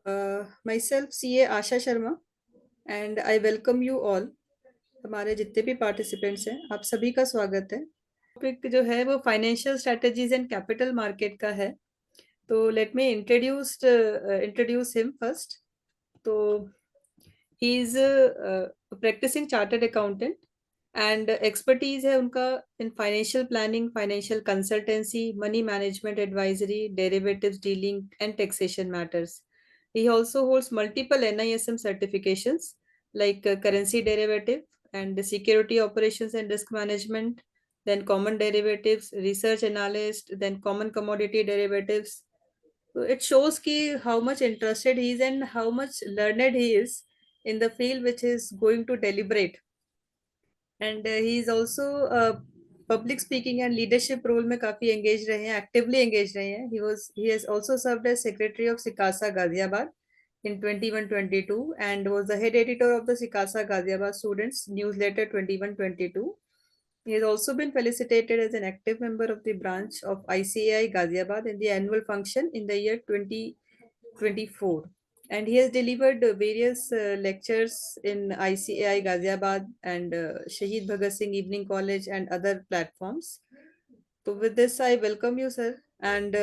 myself CA Asha Sharma and I welcome you all. हमारे जितने भी पार्टिसिपेंट्स हैं आप सभी का स्वागत है। टॉपिक जो है वो financial strategies and capital market का है। तो let me introduce him first. तो he is practising chartered accountant and expertise है उनका in financial planning, financial consultancy, money management advisory, derivatives dealing and taxation matters. He also holds multiple NISM certifications like currency derivative and security operations and risk management, then common derivatives, research analyst, then common commodity derivatives. So it shows ki how much interested he is and how much learned he is in the field which is going to deliberate. And he is also public speaking and leadership role में काफी engage रहे हैं, actively engage रहे हैं. He has also served as secretary of सिकासा Ghaziabad in 21-22 and was the head editor of the Sikasa Ghaziabad Students Newsletter 21-22. He has also been felicitated as an active member of the branch of ICAI Ghaziabad in the annual function in the year 2024. And he has delivered various lectures in ICAI Ghaziabad and Shahid Bhagat Singh Evening College and other platforms. So with this, I welcome you, sir, and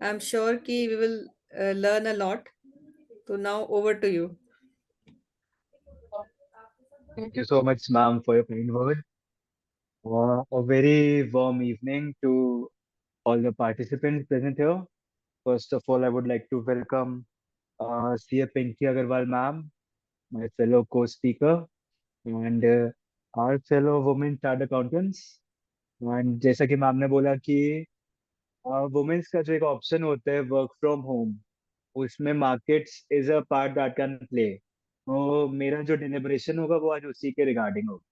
I'm sure ki we will learn a lot. So now over to you. Thank you so much, ma'am, for your kind word. A very warm evening to all the participants present here. First of all, I would like to welcome CA Pinky Agarwal, ma'am, my fellow co-speaker, and our fellow women chartered accountants. And जैसा कि ma'am ने बोला कि women's का जो एक option होता है वर्क फ्रॉम होम, उसमें markets is a part that can play. तो मेरा जो डिलिब्रेशन होगा वो आज उसी के रिगार्डिंग होगा.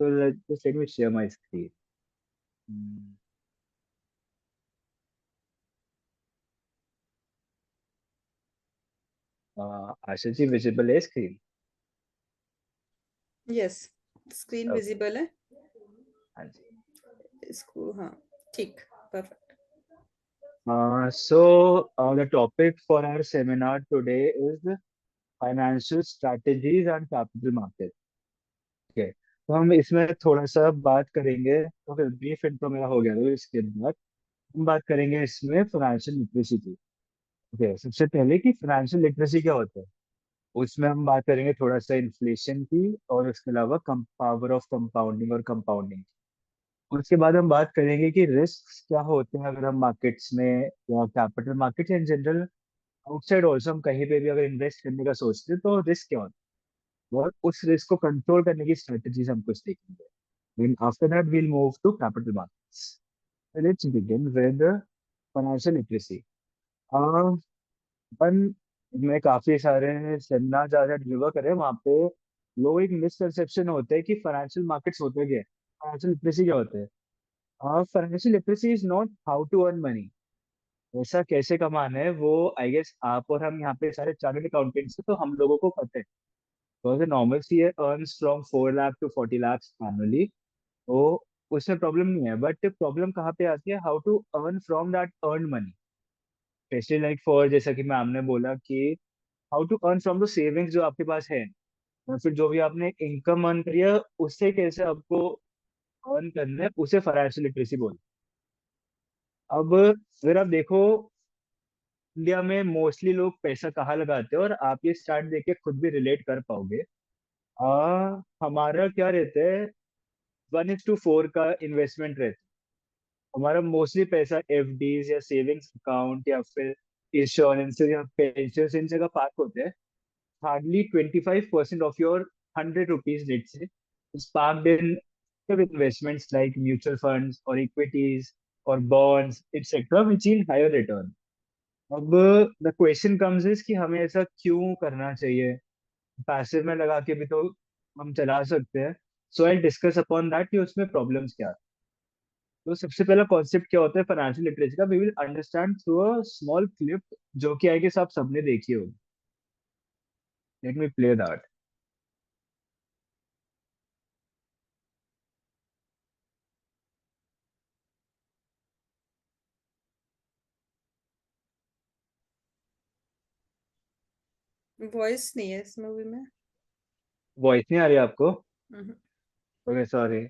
So just let me share my screen. Hmm. Asha ji visible है screen? Yes, screen okay. visible है हाँ जी. इसको. हाँ, ठीक, perfect. So the topic for our seminar today is financial strategies and capital market. Okay. तो हम इसमें थोड़ा सा बात करेंगे. तो फिर ब्रीफ इंट्रो मेरा हो गया था, इसके बाद हम बात करेंगे इसमें फाइनेंशियल लिटरेसी की. ओके. सबसे पहले कि फाइनेंशियल लिटरेसी क्या होता है, उसमें हम बात करेंगे थोड़ा सा इन्फ्लेशन की और उसके अलावा पावर ऑफ कंपाउंडिंग और कंपाउंडिंग. उसके बाद हम बात करेंगे कि रिस्क क्या होते हैं अगर हम मार्केट्स में या capital markets in general outside also हम कहीं पे भी अगर इन्वेस्ट करने का सोचते हैं तो रिस्क क्या होता है और उस रिस्क को कंट्रोल करने की स्ट्रेटजीज हम कुछ देखेंगे. Then after that we'll move to capital markets. So let's begin with financial literacy. अपन में काफी सारे सेमिनार जहाँ डिलीवर करे वहाँ पे लोग एक मिसकंसेप्शन होते हैं कि फाइनेंशियल मार्केट्स होते क्या है, फाइनेंशियल लिटरेसी क्या होते हैं. Financial literacy is not how to earn money. पैसा कैसे कमाना है वो आई गेस आप और हम यहाँ पे सारे चार्टर्ड अकाउंटेंट्स हैं तो हम लोगों को पता है. Because normal C earns from 4 lakh to 40 lakhs annually. तो उसमें प्रॉब्लम नहीं है, बट प्रॉब्लम कहाँ पे आती है, how to earn from that earn money. Specially like for जैसा कि मैम ने बोला कि how to earn from the savings जो आपके पास है, और फिर जो भी आपने इनकम अर्न करी है उससे कैसे आपको अर्न करना है, उसे फाइनेंशियल लिटरेसी बोलते हैं. अब अगर आप देखो इंडिया में मोस्टली लोग पैसा कहाँ लगाते हैं और आप ये स्टार्ट देख के खुद भी रिलेट कर पाओगे. हमारा क्या रहता है, 1:4 का इन्वेस्टमेंट रहता है. हमारा मोस्टली पैसा एफडीज या सेविंग्स अकाउंट या फिर इंश्योरेंस या पेंशन इन जगह पार्क होते हैं. Hardly 25% of your 100 rupees let say is parked in investments like mutual funds or equities or bonds etc which yield higher return. अब द क्वेश्चन कम्स इज कि हमें ऐसा क्यों करना चाहिए. पैसिव में लगा के भी तो हम चला सकते हैं. सो आई डिस्कस अपॉन दैट कि उसमें प्रॉब्लम्स क्या है. तो सबसे पहला कॉन्सेप्ट क्या होता है फाइनेंशियल लिटरेसी का, we will understand through a small clip जो कि आई गेस आप सबने देखी होगी. Let me play that. Voice नहीं है इस मूवी में। वॉइस नहीं आ रही आपको? Hmm. Okay sorry.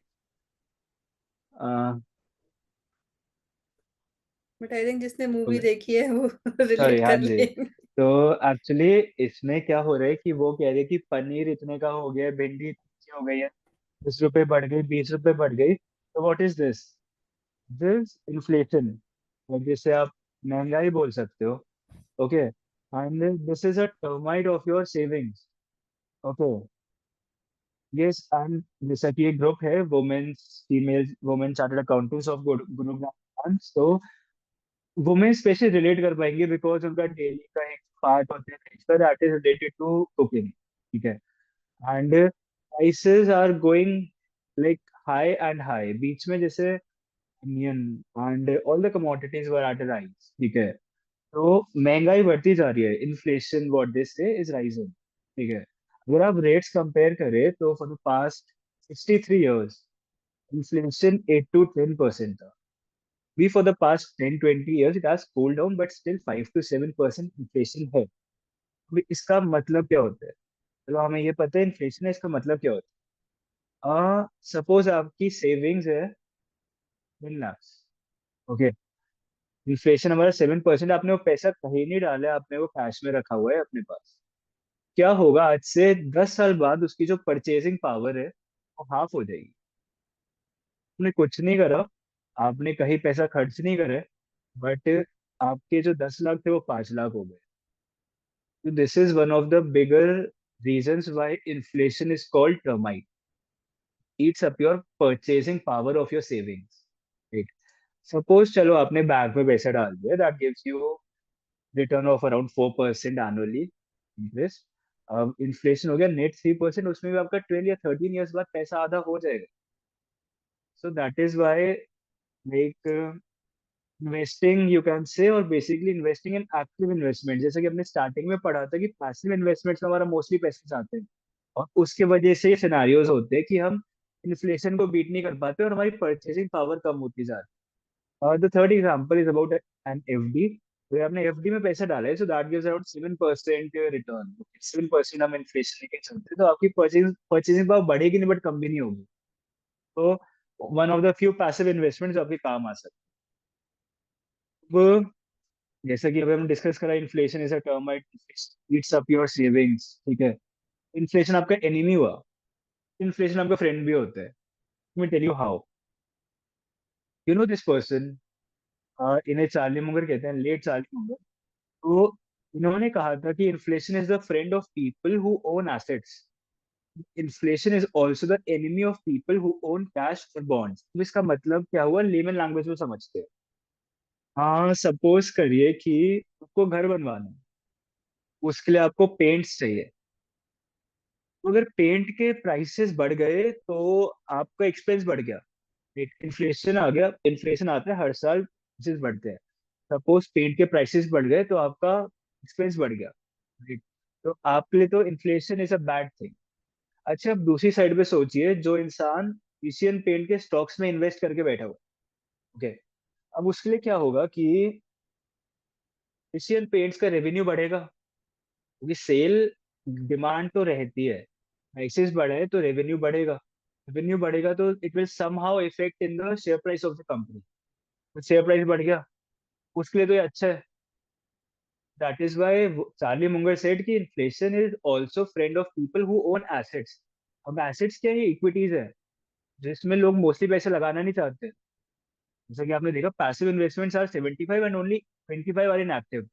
But I think जिसने मूवी देखी है वो सॉरी, रिलेट हाँ कर जी। लेंगे। तो एक्चुअली इसमें क्या हो रहा है कि वो कह रहे कि पनीर इतने का हो गया, भिंडी इतनी की हो गई है, 10 रुपए बढ़ गई, 20 रुपए बढ़ गई। तो what is this? This inflation, जिसे आप महंगाई बोल सकते हो। Okay, and this is a termite of your savings. Okay, yes, and जैसा कि एक ग्रुप है, women's female women chartered accountants of Gurugram. तो वुमेन स्पेशली रिलेट कर पाएंगे बिकॉज उनका डेली का एक पार्ट होता है that is related to cooking. ठीक है, and prices are going like high and high, बीच में जैसे onion and all the commodities were at rise. ठीक है, तो महंगाई बढ़ती जा रही है, inflation what this say is rising. ठीक है, अगर आप रेट्स कंपेयर करें तो for the past 63 years inflation 8 to 10% था। We for the past 10-20 years it has cooled down, but still 5 to 7% inflation है। अभी इसका मतलब क्या होता है? चलो हमें ये पता है इन्फ्लेशन है, इसका मतलब क्या होता है? सपोज आपकी सेविंग्स है 10 lakhs। ओके, इन्फ्लेशन हमारा 7%, आपने वो पैसा कहीं नहीं डाला है, आपने वो कैश में रखा हुआ है अपने पास। क्या होगा आज से 10 साल बाद? उसकी जो परचेजिंग पावर है वो हाफ हो जाएगी। आपने कुछ नहीं करा, आपने कहीं पैसा खर्च नहीं करे, बट आपके जो 10 लाख थे वो 5 लाख हो गए। So this is one of the bigger reasons why inflation is called termite. Eats up your purchasing power of your savings. Right? Suppose चलो आपने बैंक में पैसा डाल दिया, that gives you return of around 4% annually interest। अब inflation हो गया net 3%, उसमें भी आपका 12 या 13 years बाद पैसा आधा हो जाएगा। So that is why like investing you can say, और basically investing in active investment, जैसे कि हमने स्टार्टिंग में पढ़ा था कि पैसिव इन्वेस्टमेंट्स में हमारा मोस्टली पैसे जाते हैं, और उसके वजह से ये सिनारियोज होते हैं कि हम इन्फ्लेशन को बीट नहीं कर पाते और हमारी परचेसिंग पावर कम होती जा रही है। और the third example is about an FD. तो आपने एफडी में पैसा डाला है, so that gives around 7% return. 7% हम इन्फ्लेशन लेके चलते हैं, तो आपकी परचेसिंग परचेसिंग पावर बढ़ेगी नहीं, बट कम भी नहीं होगी। तो one of the few passive investments जो आपके काम आ सकते हैं। अब जैसा कि अभी हम डिस्कस करा, inflation is a term, it eats up your savings. ठीक है, इन्फ्लेशन आपका एनिमी हुआ, इन्फ्लेशन आपका फ्रेंड भी होता है। मैं tell you how. You know this person, इन्हें चार्ली मुंगर कहते हैं, लेट चार्ली मुंगर। तो इन्होंने कहा था कि inflation is the friend of people who own assets, inflation is also the enemy of people who own cash और bonds. तो इसका मतलब क्या हुआ, लेमन लैंग्वेज में समझते हैं। हाँ, सपोज करिए कि आपको घर बनवाना है, उसके लिए आपको पेंट्स चाहिए। तो अगर पेंट के प्राइसेस बढ़ गए तो आपका एक्सपेंस बढ़ गया। इन्फ्लेशन आ गया, इन्फ्लेशन आता है हर साल, प्राइसेस बढ़ते हैं। सपोज पेंट के प्राइसेस बढ़ गए तो आपका एक्सपेंस बढ़ गया। राइट, तो आपके लिए तो inflation is a bad thing. अच्छा, अब दूसरी साइड पे सोचिए, जो इंसान एशियन पेंट के स्टॉक्स में इन्वेस्ट करके बैठा हुआ। ओके, अब उसके लिए क्या होगा कि एशियन पेंट्स का रेवेन्यू बढ़ेगा, क्योंकि सेल डिमांड तो रहती है, प्राइसेस बढ़े तो रेवेन्यू बढ़ेगा। रेवेन्यू बढ़ेगा तो it will somehow effect in the share price of the company. तो शेयर प्राइस बढ़ गया, उसके लिए तो ये अच्छा है। That is why Charlie Munger said कि inflation is also friend of people who own assets. अब एसेट्स क्या है? इक्विटीज है, जिसमें लोग मोस्टली पैसे लगाना नहीं चाहते। जैसा कि आपने देखा, passive investments are 75 and only 25 are in active.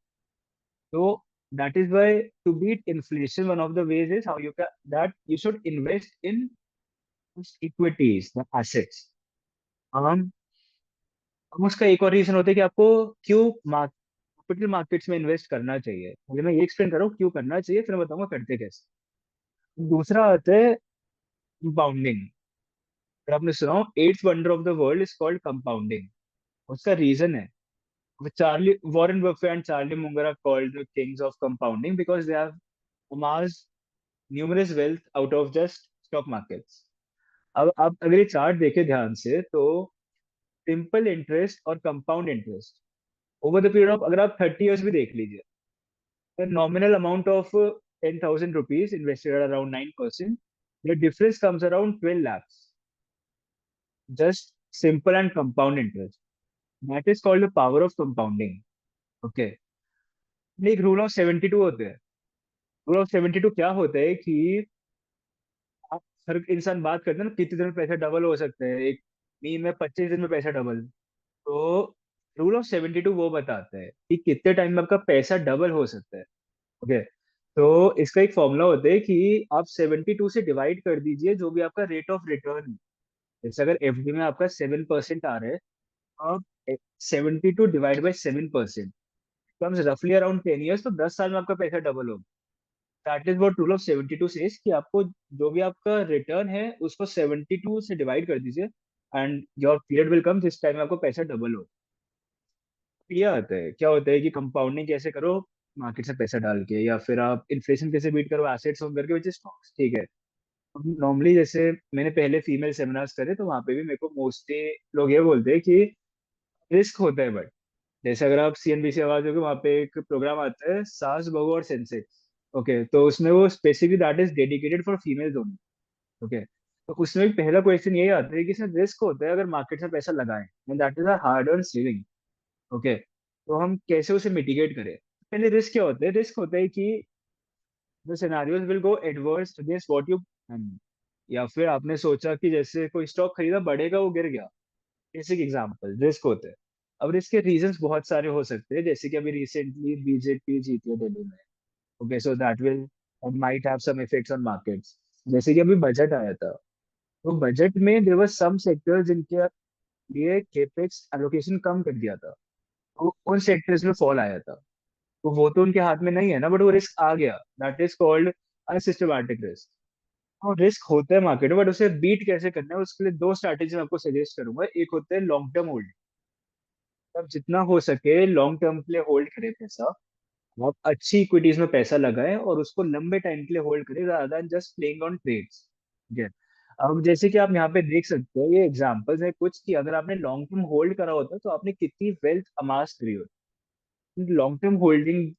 So that is why to beat inflation, one of the ways is how you can that you should invest in equities, the assets. हम हम उसका एक और reason होता है कि आपको क्यों कैपिटल मार्केट्स में इन्वेस्ट करना चाहिए। मुझे मैं ये एक्सप्लेन कर रहा हूँ क्यों करना चाहिए, फिर मैं बताऊंगा करते कैसे। दूसरा आता है कंपाउंडिंग। अगर आपने सुना हो, eighth wonder of the world is called compounding. उसका रीजन है, Charlie Warren Buffett and Charlie Munger are called the kings of compounding because they have amassed numerous wealth out of just stock markets. अब आप अगर ये chart देखे ध्यान से तो सिंपल इंटरेस्ट और compound interest over the period of, अगर आप 30 years भी देख लीजिए, nominal amount of 10,000 rupees invested at around 9%, the difference comes around 12 lakhs. Just simple and compound interest. That is called the power of compounding. Okay. एक rule of 72 होते हैं. Rule of 72 क्या होता है कि आप हर इंसान बात करते हैं ना कितने दिन में पैसा डबल हो सकता है. एक मीन में 25 दिन में पैसा डबल. तो रूल ऑफ 72 वो बताता है कि कितने टाइम में आपका पैसा डबल हो सकता है. ओके. तो इसका एक फॉर्मूला होता है कि आप 72 से डिवाइड कर दीजिए जो भी आपका रेट ऑफ रिटर्न है. जैसे अगर एफडी में आपका 7% आ रहा है, आप 72 डिवाइड बाई 7% कम्स रफली अराउंड 10 ईयर्स. तो 10 साल में आपका पैसा डबल होगा. That is what rule of 72 says कि आपको जो भी आपका रिटर्न है उसको 72 से डिवाइड कर दीजिए and your period will come जिस टाइम में आपको पैसा डबल हो. ये आता है क्या होता है कि कंपाउंडिंग कैसे करो मार्केट से पैसा डाल के, या फिर आप इन्फ्लेशन कैसे बीट करो एसेट्स ओन करके, विच इज स्टॉक्स. ठीक है. नॉर्मली जैसे मैंने पहले फीमेल सेमिनार्स करे तो वहां पे भी मेरे को मोस्टली लोग ये बोलते हैं कि रिस्क होता है. बट जैसे अगर आप सीएनबीसी आवाज होगे वहां पे एक प्रोग्राम आता है सास बहू और सेंसेक्स. ओके. तो उसमें वो specific that is dedicated for females only. Okay. तो उसमें भी पहला क्वेश्चन यही आता है कि सर रिस्क होता है अगर मार्केट में पैसा लगाएं and that is a hard earn saving. Okay. तो हम कैसे उसे मिटिगेट करें. पहले रिस्क क्या होता है. रिस्क होता है कि the scenarios will go adverse against what you. या फिर आपने सोचा कि जैसे कोई स्टॉक खरीदा बढ़ेगा वो गिर गया. बेसिक एग्जांपल रिस्क होते हैं. अब रिस्क के रीजंस बहुत सारे हो सकते हैं जैसे कि अभी रिसेंटली बीजेपी जीती है दिल्ली में. Okay. So that will might have some effects on markets. जैसे कि अभी बजट आया था तो बजट में देयर वर सम सेक्टर्स जिनके लिए केपेक्स एलोकेशन कम कर दिया था. तो उन सेक्टर्स में फॉल आया था. तो वो तो उनके हाथ में नहीं है ना, बट वो रिस्क आ गया. That is called unsystematic risk. और रिस्क होता है मार्केट में बट उसे बीट कैसे करना है उसके लिए दो स्ट्रैटेजी मैं आपको सजेस्ट करूंगा. एक होता है लॉन्ग टर्म होल्डिंग. आप जितना हो सके लॉन्ग टर्म के लिए होल्ड करें पैसा. आप अच्छी इक्विटीज में पैसा लगाएं और उसको लंबे टाइम के लिए होल्ड करें rather than just playing on trades. ठीक है. अब जैसे कि आप यहाँ पे देख सकते हो ये एग्जांपल्स है कुछ कि अगर आपने लॉन्ग टर्म होल्ड करा होता तो आपने कितनी वेल्थ अमास करी होती. Long term holding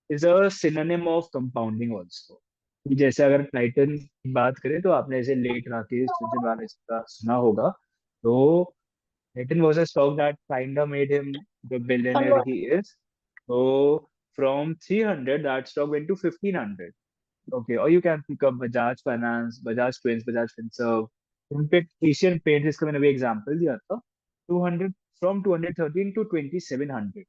is a synonym of compounding also. जैसे अगर टाइटन की बात करें तो आपने ऐसे लेट राकेश झुनझुनवाला इसका सुना होगा. तो Titan was a stock that kind of made him the billionaire he is. so from 300 that stock went to 1500. Okay. Or you can pick up Bajaj Finance, Bajaj Twins, Bajaj Finserv. In fact Asian paint जिसका मैंने अभी example दिया था 200 from 213 to 2700.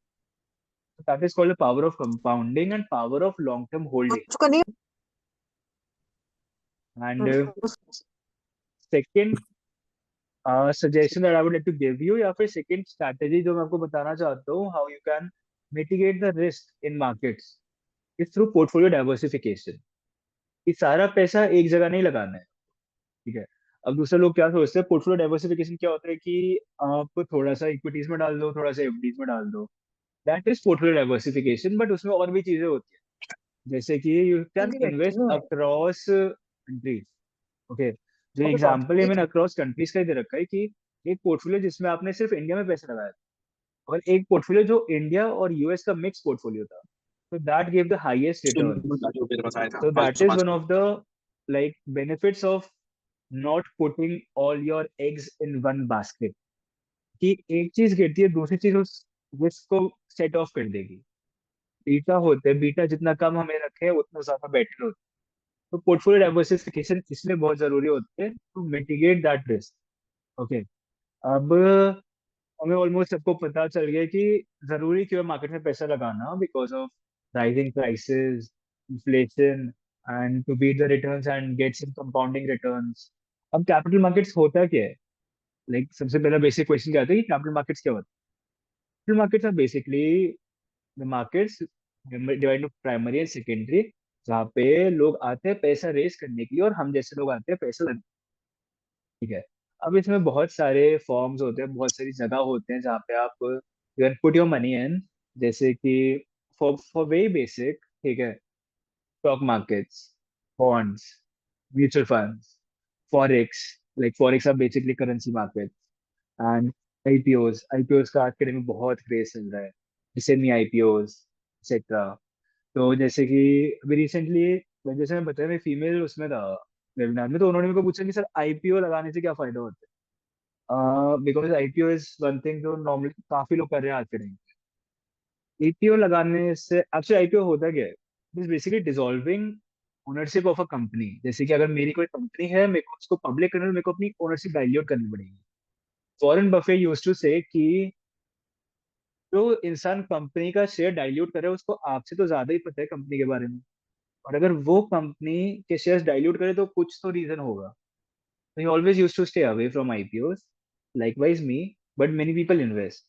That is called the power of compounding and power of long term holding. And second suggestion that I would like to give you या फिर second strategy जो मैं आपको बताना चाहता हूँ how you can mitigate the risk in markets is through portfolio diversification. कि सारा पैसा एक जगह नहीं लगाना है. ठीक है. अब दूसरे लोग क्या सोचते हैं पोर्टफोलियो डाइवर्सिफिकेशन क्या होता है कि आप थोड़ा सा इक्विटीज में डाल दो थोड़ा सा एफडीज में डाल दो. That is portfolio diversification but उसमें और भी चीजें होती है जैसे कि you can invest across countries. Okay. जो एग्जांपल है मैंने अक्रॉस कंट्रीज का ही दे रखा है कि एक पोर्टफोलियो जिसमें आपने सिर्फ इंडिया में पैसा लगाया था और एक पोर्टफोलियो जो इंडिया और यूएस का मिक्स पोर्टफोलियो था. So that gave the highest returns. So that is one of the like benefits of not putting all your eggs in one basket. कि एक चीज गिरती है दूसरी चीज उस रिस्क को सेट ऑफ कर देगी. बीटा होते हैं बीटा जितना कम हमें रखे उतना ज्यादा बेटर होता है. तो पोर्टफोलियो डाइवर्सिफिकेशन इसलिए बहुत जरूरी होते हैं to mitigate that risk. Okay. अब हमें ऑलमोस्ट सबको पता चल गया कि जरूरी क्यों है मार्केट में पैसा लगाना because of rising prices inflation and to beat the returns and get some compounding returns. अब कैपिटल मार्केट्स होता क्या है. लाइक सबसे पहला बेसिक क्वेश्चन क्या आता है कि कैपिटल मार्केट्स क्या होता है. Capital markets are basically the markets divide primary and secondary जहाँ पे लोग आते हैं पैसा रेस करने के लिए और हम जैसे लोग आते हैं पैसा लगने. ठीक है. अब इसमें बहुत सारे फॉर्म्स होते हैं बहुत सारी जगह होते हैं जहाँ पे आप you can put your money in. जैसे कि फॉर वेरी बेसिक. ठीक है. Stock markets, bonds, mutual funds, forex. Like forex are basically currency market and IPOs. IPOs का आज के टाइम में बहुत क्रेज चल रहा है. Semi IPOs etcetera. तो जैसे कि अभी रिसेंटली जैसे मैं बताया, मैं फीमेल उसमें था वेबिनार में, तो उन्होंने मेरे को पूछा कि सर आईपीओ लगाने से क्या फायदा होता है, because IPO is one thing जो नॉर्मली काफी लोग कर रहे हैं आज के टाइम। आईपीओ लगाने से एक्चुअली आईपीओ होता क्या है, it is basically dissolving ownership of a company. जैसे कि अगर मेरी कोई कंपनी है, मेरे को उसको पब्लिक करने में मेरे को अपनी ओनरशिप डाइल्यूट करनी पड़ेगी। वॉरेन बफे यूज्ड टू से कि जो इंसान कंपनी का शेयर डाइल्यूट करे उसको आपसे तो ज्यादा ही पता है कंपनी के बारे में, और अगर वो कंपनी के शेयर्स डाइल्यूट करे तो कुछ तो रीजन होगा। तो he always used to stay away from IPOs. Likewise me, but many people invest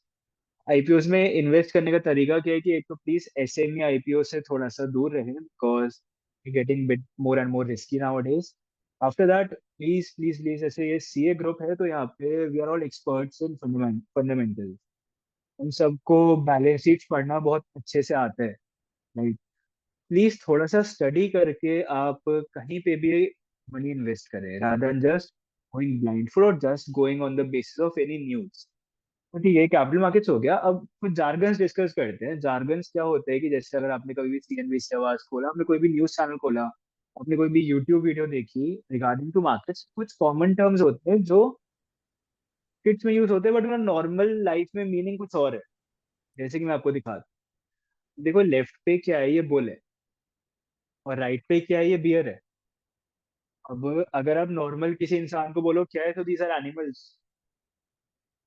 IPOs में। इन्वेस्ट करने का तरीका क्या है कि एक तो प्लीज एसएमई आईपीओ से थोड़ा सा दूर रहें, because getting bit more and more risky nowadays. After that please please please, ऐसे ये सीए ग्रुप है तो यहाँ पे we are all experts in fundamental. उन सबको बैलेंस शीट पढ़ना बहुत अच्छे से आता है। लाइक प्लीज थोड़ा सा स्टडी करके आप कहीं पे भी मनी इन्वेस्ट करें, rather than just going blind और just going on the basis of any news. तो ठीक है, कैपिटल मार्केट्स हो गया। अब कुछ जार्गन्स डिस्कस करते हैं। जार्गन्स क्या होते हैं कि जैसे अगर आपने कभी भी सीएनबीसी से आवाज खोला, आपने कोई भी न्यूज चैनल खोला, आपने कोई भी यूट्यूब वीडियो देखी रिगार्डिंग टू मार्केट्स, कुछ कॉमन टर्म्स होते हैं जो किड्स में यूज होते हैं, बट उनका नॉर्मल लाइफ में मीनिंग कुछ और है। जैसे कि मैं आपको दिखाता हूँ। देखो, लेफ्ट पे क्या है, ये बुल है, और राइट पे क्या है, ये बियर है। अब अगर आप नॉर्मल किसी इंसान को बोलो क्या है, तो दीज आर एनिमल्स,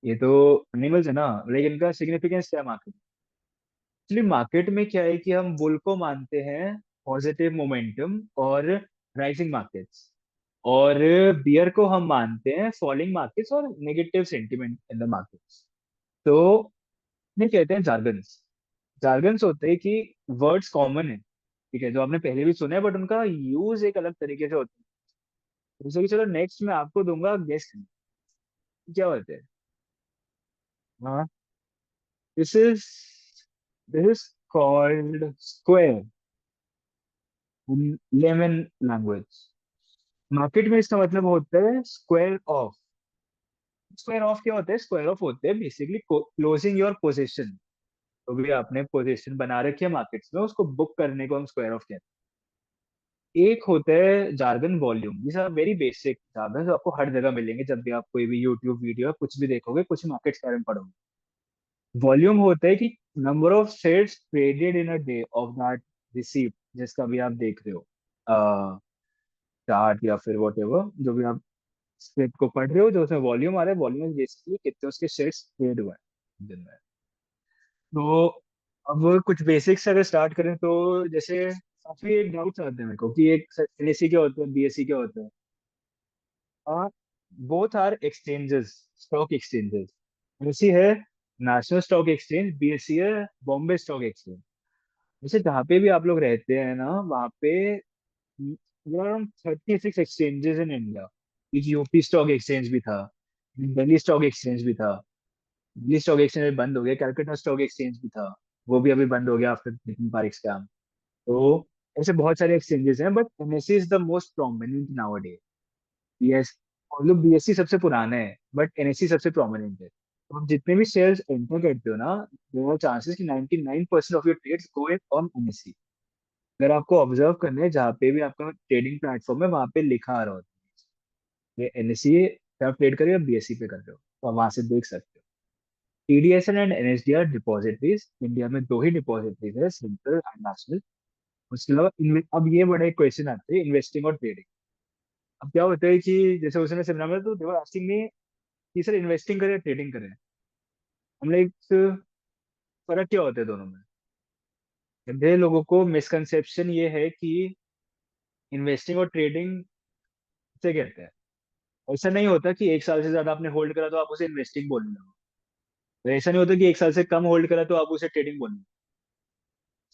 ये तो एनिमल्स है ना। लेकिन इनका सिग्निफिकेंस क्या है? एक्चुअली मार्केट में क्या है कि हम बुल को मानते हैं पॉजिटिव मोमेंटम और राइजिंग मार्केट्स, और बियर को हम मानते हैं फॉलिंग मार्केट्स और negative sentiment in the markets. तो ये कहते हैं जार्गन्स। जार्गन्स होते हैं कि वर्ड्स कॉमन है, ठीक है, जो आपने पहले भी सुने हैं, बट उनका यूज एक अलग तरीके से होता है। जैसे कि चलो नेक्स्ट मैं आपको दूंगा गेस, क्या होते हैं। हाँ, this is this is called square in layman language. Market में इसका मतलब होता है स्क्वायर ऑफ। स्क्वायर ऑफ क्या होता है? स्क्वायर ऑफ होते हैं बेसिकली क्लोजिंग योर पोजीशन। तो भी आपने पोजीशन बना रखी है मार्केट्स में, उसको बुक करने को हम स्क्वायर ऑफ कहते हैं। एक होता है jargon volume. This are very basic jargon जो आपको हर जगह मिलेंगे, जब भी आप कोई भी यूट्यूब वीडियो कुछ भी देखोगे, कुछ मार्केट्स के बारे में पढ़ोगे। वॉल्यूम होता है कि number of shares traded in a day of that receipt, जिसका भी आप देख रहे हो चार्ट या फिर वॉट एवर, जो भी आप स्क्रिप्ट को पढ़ रहे हो, जो उसमें वॉल्यूम आ रहा है, वॉल्यूम बेसिकली कितने उसके शेयर्स ट्रेड हुए हैं दिन में। तो अब कुछ बेसिक्स अगर स्टार्ट करें तो जैसे काफी एक डाउट्स आते हैं मेरे को कि एक एनएससी क्या होता है, बीएससी क्या होता है। Both are exchanges, stock exchanges. NSC है नेशनल स्टॉक एक्सचेंज, बीएससी है बॉम्बे स्टॉक एक्सचेंज। जैसे जहाँ पे भी आप लोग रहते हैं ना, वहाँ पे around 36 exchanges in India. UP stock exchange भी था, दिल्ली स्टॉक एक्सचेंज भी था। दिल्ली स्टॉक एक्सचेंज बंद हो गया। कलकत्ता स्टॉक एक्सचेंज भी था, वो भी अभी बंद हो गया आफ्टर नितिन पारिक स्कैम। तो ऐसे बहुत सारे एक्सचेंजेस हैं, but NSC is the most prominent now day. BS मतलब बीएससी सबसे पुराना है, बट एनएससी सबसे प्रोमिनेंट है। तो आप जितने भी शेयर्स एंटर करते हो ना, देयर आर चांसेस कि 99% of your trades go in on NSC. अगर आपको ऑब्जर्व करना है, जहाँ पे भी आपका ट्रेडिंग प्लेटफॉर्म है, वहां पे लिखा आ रहा होता है ये एनएससी पे आप ट्रेड कर रहे हो या बीएससी पे कर रहे हो, तो आप वहां से देख सकते हो। टीडीएसएल एंड एनएसडीआर डिपॉजिटरीज, इंडिया में दो ही डिपॉजिटरीज है, सेंट्रल एंड नेशनल। उसके अलावा अब ये बड़ा एक क्वेश्चन आता है इन्वेस्टिंग और ट्रेडिंग। अब क्या होता है कि जैसे उसने सेमिनार में तो देवर आस्किंग मी कि सर इन्वेस्टिंग करें ट्रेडिंग करें। हम लाइक फर्क क्या होता है दोनों में? गंदे लोगों को मिसकंसेप्शन ये है कि इन्वेस्टिंग और ट्रेडिंग से कहते हैं। ऐसा नहीं होता कि एक साल से ज्यादा आपने होल्ड करा तो आप उसे इन्वेस्टिंग बोल रहे हो। तो ऐसा नहीं होता कि एक साल से कम होल्ड करा तो आप उसे ट्रेडिंग बोल रहे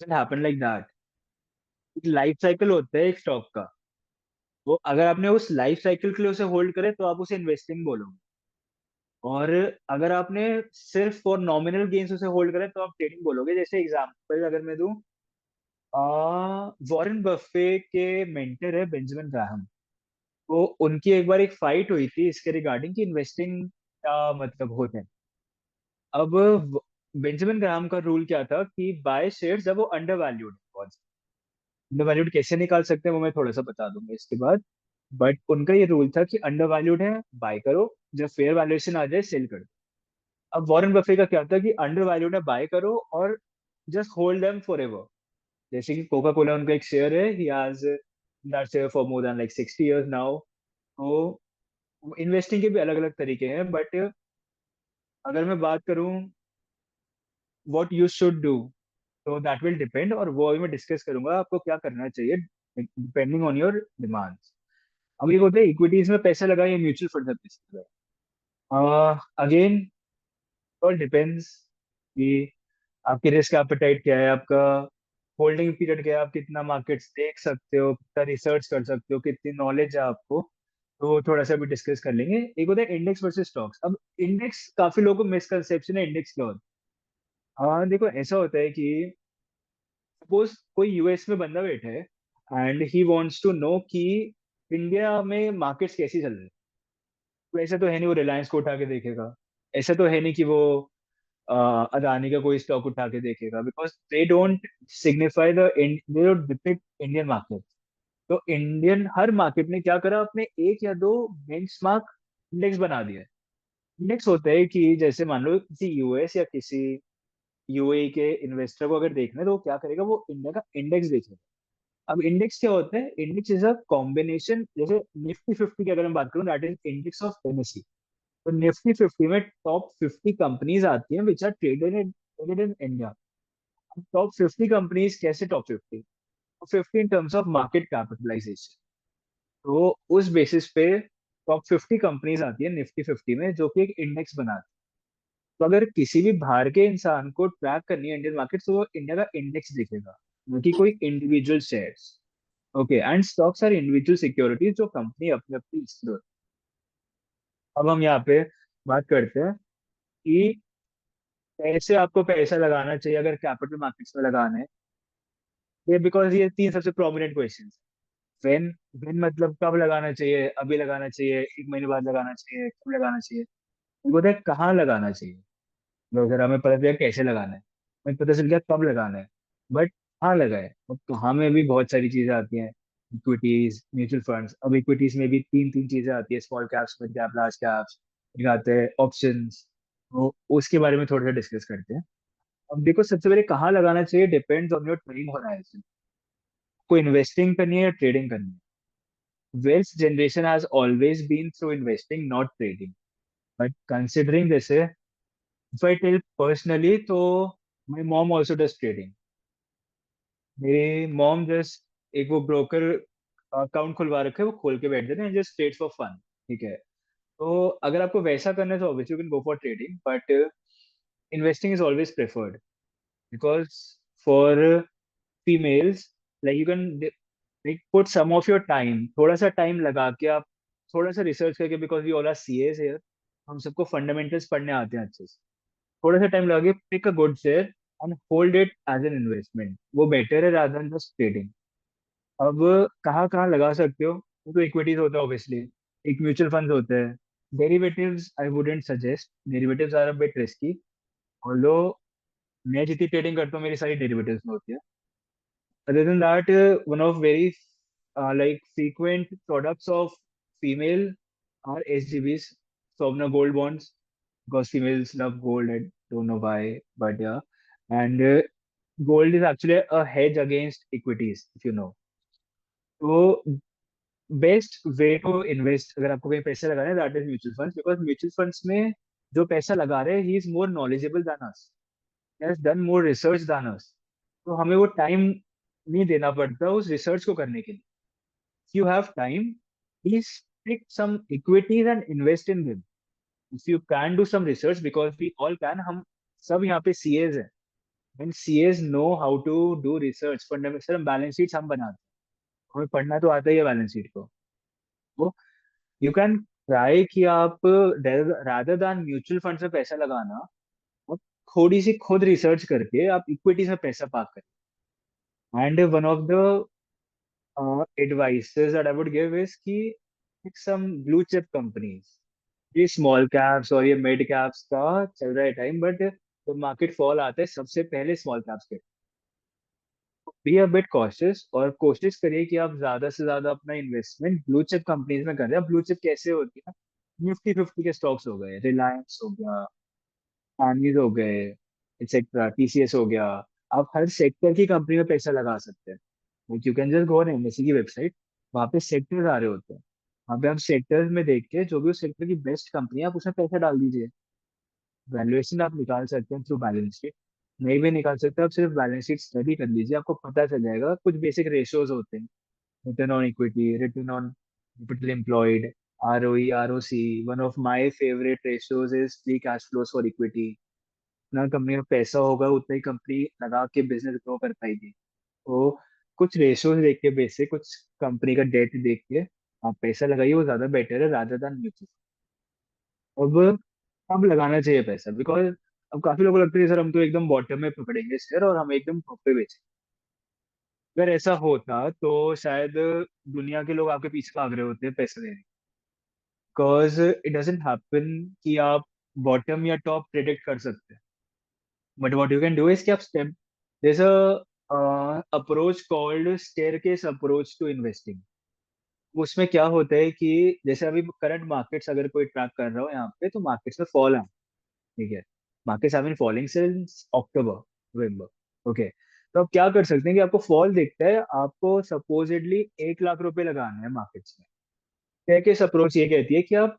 हो। Happen like that. एक लाइफ साइकिल होता है एक स्टॉक का। वो अगर आपने उस लाइफ साइकिल के लिए उसे होल्ड करे तो आप उसे इन्वेस्टिंग बोलोगे, और अगर आपने सिर्फ फॉर नॉमिनल गेन्स उसे होल्ड करे तो आप ट्रेडिंग बोलोगे। जैसे एग्जांपल अगर मैं दूं, वॉरेन बफे के मेंटर है बेंजामिन ग्राहम। तो उनकी एक बार एक फाइट हुई थी इसके रिगार्डिंग कि इन्वेस्टिंग का मतलब होता है। अब बेंजामिन ग्राहम का रूल क्या था कि बाय शेयर्स जब वो अंडर वैल्यूड, अंडर वैल्यूड कैसे निकाल सकते हैं वो मैं थोड़ा सा बता दूंगा इसके बाद। बट उनका ये रूल था कि अंडर वैल्यूड है बाय करो, जब फेयर वैल्यूएशन आ जाए सेल कर दो। अब वॉरेन बफे का क्या था कि अंडर वैल्यूड है बाय करो और just hold them for ever. जैसे कि कोका कोला उनका एक शेयर है, he has that share for more than like 60 years now. तो इन्वेस्टिंग के भी अलग अलग तरीके हैं, बट अगर मैं बात करूं व्हाट यू शुड डू, तो दैट विल डिपेंड, और वो अभी मैं डिस्कस करूंगा आपको क्या करना चाहिए डिपेंडिंग ऑन योर डिमांड्स। अब ये होता है इक्विटीज में पैसा लगाए या म्यूचुअल फंड में पैसा लगाए, अगेन ऑल डिपेंड्स कि आपकी रिस्क एपेटाइट क्या है, आपका होल्डिंग पीरियड क्या है, आप कितना मार्केट्स देख सकते हो, कितना रिसर्च कर सकते हो, कितनी नॉलेज है आपको। तो थोड़ा सा भी डिस्कस कर लेंगे। एक होता है इंडेक्स वर्सेस स्टॉक्स। अब इंडेक्स, काफी लोगों को मिसकंसेप्शन है इंडेक्स क्या होता है। हाँ देखो, ऐसा होता है कि सपोज कोई यूएस में बंदा बैठा है and he wants to know कि इंडिया में मार्केट्स कैसी चल रही है। तो ऐसा तो है नहीं वो रिलायंस को उठा के देखेगा, ऐसा तो है नहीं कि वो अदानी का कोई स्टॉक उठा के देखेगा, because they don't signify they don't depict Indian market. तो इंडियन हर मार्केट ने क्या करा, अपने एक या दो बेंचमार्क इंडेक्स बना दिया है। इंडेक्स होता है कि जैसे मान लो किसी यूएस या किसी यूएई के इन्वेस्टर को अगर देखना है तो वो क्या करेगा, वो इंडिया का इंडेक्स देखेगा। अब इंडेक्स क्या होता है, इंडेक्स इज अ कॉम्बिनेशन। जैसे निफ्टी 50 की अगर मैं बात करूँ, that is index of NSC. तो निफ्टी 50 में टॉप 50 कंपनीज आती हैं which are traded in India. Top 50 companies कैसे top 50? 50 in terms of market capitalisation. तो उस बेसिस पे टॉप 50 कंपनीज आती है निफ्टी 50 में, जो कि एक इंडेक्स बनाती है। तो अगर किसी भी बाहर के इंसान को ट्रैक करनी है इंडियन मार्केट, तो वो इंडिया का इंडेक्स देखेगा, न कि कोई individual shares. Okay, and stocks are individual securities जो कंपनी अपने अपनी इसमें। अब हम यहाँ पे बात करते हैं कि कैसे आपको पैसा लगाना चाहिए अगर कैपिटल मार्केट्स में लगाना है। ये बिकॉज ये तीन सबसे प्रोमिनेंट क्वेश्चन। व्हेन, व्हेन मतलब कब लगाना चाहिए, अभी लगाना चाहिए, एक महीने बाद लगाना चाहिए, कब लगाना चाहिए। वो है कहाँ लगाना चाहिए। तो अगर हमें पता चल कैसे लगाना है, हमें पता चल गया कब लगाना है, बट कहाँ लगाए। अब कहाँ में भी बहुत सारी चीजें आती हैं, इक्विटीज, म्यूचुअल फंड्स। अब इक्विटीज में भी तीन तीन चीजें आती है, small caps, mid cap, large caps, एक आते हैं ऑप्शंस। तो उसके बारे में थोड़ा सा डिस्कस करते हैं। अब देखो, सबसे पहले कहाँ लगाना चाहिए depends on your time horizon. को इन्वेस्टिंग करनी है या ट्रेडिंग करनी है। Wealth generation has always been through investing not trading, but considering जैसे इफ आई टेल पर्सनली, तो my mom also does trading. मेरी मॉम जस्ट एक वो ब्रोकर अकाउंट खुलवा रखे हैं, वो खोल के बैठ जाते हैं जस्ट ट्रेड फॉर फन। ठीक है। तो अगर आपको वैसा करना है तो obviously you can go for trading, but investing is always preferred. Because for females, like you can like put some of your time, थोड़ा सा टाइम लगा के आप थोड़ा सा रिसर्च करके, because we all are CS here, हम सबको फंडामेंटल्स पढ़ने आते हैं अच्छे से। थोड़ा सा टाइम लगा के pick a good share and hold it as an investment, वो बेटर है रादर देन जस्ट ट्रेडिंग। अब कहाँ कहाँ लगा सकते हो, वो तो इक्विटीज होता है ऑब्वियसली, एक म्यूचुअल फंड होते हैं। Derivatives I wouldn't suggest, derivatives are a bit risky. Although मैं जितनी ट्रेडिंग करता हूँ मेरी सारी डेरिवेटिव्स में होती है। Other than that, one of very like frequent products of female are SGBs, Sovereign gold bonds, because females love gold. I don't know why, but yeah. And gold is actually a hedge against equities, if you know. तो best way to invest अगर आपको कहीं पैसे लगाने, that is mutual funds, because mutual funds में जो पैसा लगा रहे हैं he is more knowledgeable than us, has done more research than us. तो हमें वो टाइम नहीं देना पड़ता उस रिसर्च को करने के लिए। You have time, please pick some equities and invest in them. If you can do some research, because we all can, हम सब यहाँ पे सीएज हैं, and CAs know how to do research. Fundamental balance sheet हम बनाते हैं, हमें पढ़ना तो आता ही है बैलेंस शीट को। तो यू कैन ट्राई कि आप रादर देन म्यूचुअल फंड में पैसा लगाना, आप थोड़ी सी खुद रिसर्च करके आप इक्विटीज में पैसा पार्क करें। And one of the advices that I would give is कि pick some blue chip companies। ये स्मॉल कैप्स और ये मिड कैप्स का चल रहा है टाइम, बट जब मार्केट फॉल आता है सबसे पहले स्मॉल कैप्स के। बी अ बिट कॉशियस और कोशिश करिए कि आप ज्यादा से ज्यादा अपना इन्वेस्टमेंट ब्लू चिप कंपनीज में करें। ब्लू चिप कैसे होती है? निफ्टी 50 के स्टॉक्स हो गए, रिलायंस हो गया, एमीज हो गए, एक्सेट्रा, टीसीएस हो गया। आप हर सेक्टर की कंपनी में पैसा लगा सकते हैं। You can just go on NSC की वेबसाइट, वहाँ पे सेक्टर्स आ रहे होते हैं। वहाँ पे आप सेक्टर्स में देख के जो भी उस सेक्टर की बेस्ट कंपनी है आप उसमें पैसा डाल दीजिए। वैल्यूएशन आप निकाल सकते हैं थ्रू बैलेंस शीट, नहीं भी निकाल सकते आप सिर्फ बैलेंस शीट स्टडी कर लीजिए, आपको पता चल जाएगा। कुछ बेसिक रेशियोज होते हैं, return on equity, return on capital employed, ROE, ROC। One of my favourite ratios is free cash flows for equity. जितना कंपनी में पैसा होगा उतना ही कंपनी लगा के बिजनेस ग्रो कर पाएगी। तो कुछ रेशियोज देख के, बेसिक कुछ कंपनी का डेट देख के आप पैसा लगाइए, वो ज्यादा बेटर है रादर देन म्यूचुअल। अब अब लगाना चाहिए पैसा, बिकॉज अब काफी लोगों को लगता है सर हम तो एकदम बॉटम में पकड़ेंगे शेयर और हम एकदम टॉप पे बेचेंगे। अगर ऐसा होता तो शायद दुनिया के लोग आपके पीछे भाग रहे होते हैं पैसे देने। बिकॉज इट डजेंट हैपन कि आप बॉटम या टॉप प्रेडिक्ट कर सकते हैं। But what you can do is कि आप step, there's a approach called staircase approach to investing. उसमें क्या होता है कि जैसे अभी करंट मार्केट्स अगर कोई ट्रैक कर रहा हो यहाँ पे, तो मार्केट्स में फॉल है, ठीक है। Markets have been falling since October, November, okay. तो आप क्या कर सकते हैं कि आपको फॉल दिखता है, आपको सपोजिटली 1 लाख रुपए लगाना है मार्केट्स में। स्टेयरकेस अप्रोच ये कहती है कि आप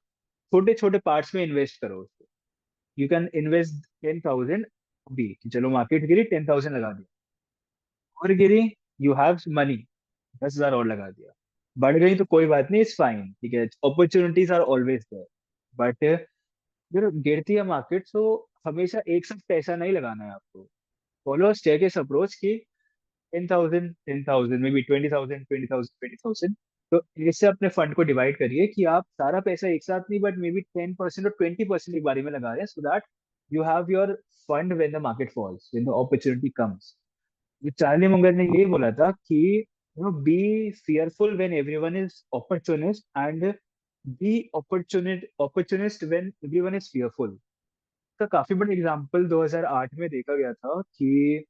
छोटे छोटे पार्ट्स में इन्वेस्ट करो उसको। यू कैन इन्वेस्ट 10,000 अभी, कि चलो मार्केट गिरी 10,000 लगा दिया, और गिरी, यू हैव मनी, 10,000 और लगा दिया। बढ़ गई तो कोई बात नहीं, इट्स फाइन, ठीक है, opportunities are always there. But जब गिरती है मार्केट तो हमेशा एक साथ पैसा नहीं लगाना है आपको। फॉलो स्टेयरकेस अप्रोच की 10,000 10,000 मे बी 20,000 20,000 20,000। तो इससे अपने फंड को डिवाइड करिए कि आप सारा पैसा एक साथ नहीं, बट मे बी 10% और 20% एक बारी में लगा रहे हैं, so that you have your fund when the market falls, when the opportunity comes. ये चार्ली मुंगर ने यही बोला था कि be fearful when everyone is opportunist and be opportunist when everyone is fearful। का काफी बड़ा एग्जांपल 2008 में देखा गया था कि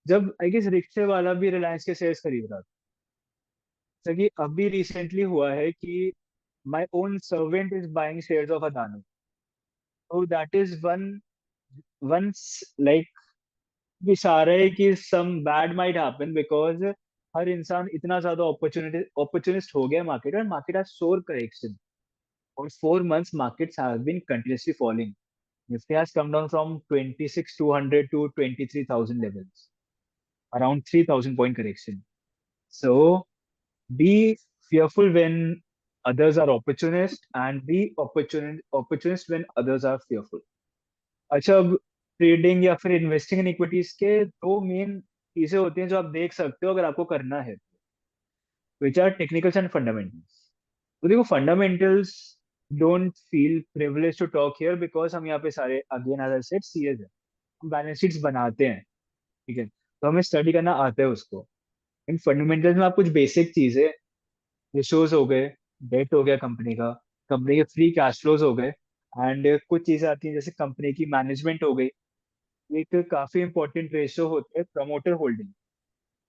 जब आई गेस रिक्शे वाला भी रिलायंस के शेयर्स खरीद रहा था। जैसा कि अभी रिसेंटली हुआ है कि my own servant is buying shares of Adani. तो that is one one like इशारा है कि some bad might happen, because हर इंसान इतना ज्यादा अपॉर्चुनिस्ट हो गया मार्केट, और मार्केट हैज सोर करेक्शन। और 4 months markets have been continuously falling. Nifty has come down from 26,200 to 23,000 levels, around 3,000 point correction. So be fearful when others are opportunist, and be opportunist when others are fearful. अच्छा, अब trading या फिर investing in equities के दो main चीजें होती हैं जो आप देख सकते हो अगर आपको करना है, which are technicals and fundamentals. तो देखो, fundamentals don't feel privilege to talk here, because हम यहाँ पे सारे again as I said CS है, हम बैलेंस शीट्स बनाते हैं, ठीक है, तो हमें स्टडी करना आता है उसको। इन फंडामेंटल्स में आप कुछ बेसिक चीजें, रेशोज हो गए, डेट हो गया कंपनी का, कंपनी के फ्री कैश फ्लोज हो गए, एंड कुछ चीजें आती हैं जैसे कंपनी की मैनेजमेंट हो गई। एक काफी इंपॉर्टेंट रेशियो होता है प्रमोटर होल्डिंग।